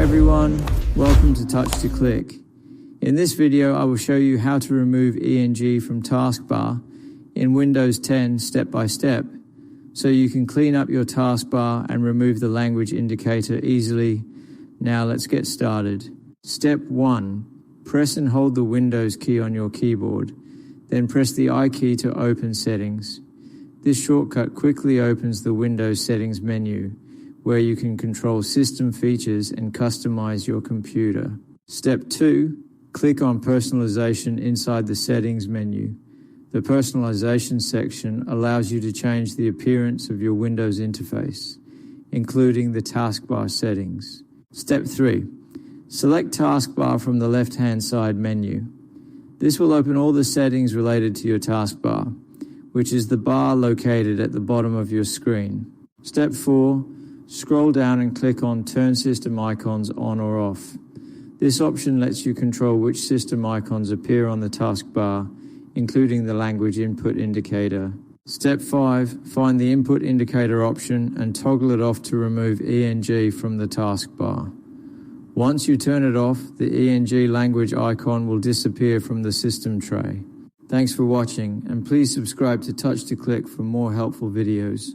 everyone, welcome to Touch to Click. In this video I will show you how to remove ENG from Taskbar in Windows 10 step by step, so you can clean up your taskbar and remove the language indicator easily. Now let's get started. Step 1. Press and hold the Windows key on your keyboard, then press the I key to open settings. This shortcut quickly opens the Windows settings menu, where you can control system features and customize your computer. Step 2. Click on Personalization inside the settings menu. The Personalization section allows you to change the appearance of your Windows interface, including the taskbar settings. Step 3. Select Taskbar from the left-hand side menu. This will open all the settings related to your taskbar, which is the bar located at the bottom of your screen. Step 4. Scroll down and click on Turn System Icons on or off. This option lets you control which system icons appear on the taskbar, including the language input indicator. Step 5. Find the input indicator option and toggle it off to remove ENG from the taskbar. Once you turn it off, the ENG language icon will disappear from the system tray. Thanks for watching, and please subscribe to Touch to Click for more helpful videos.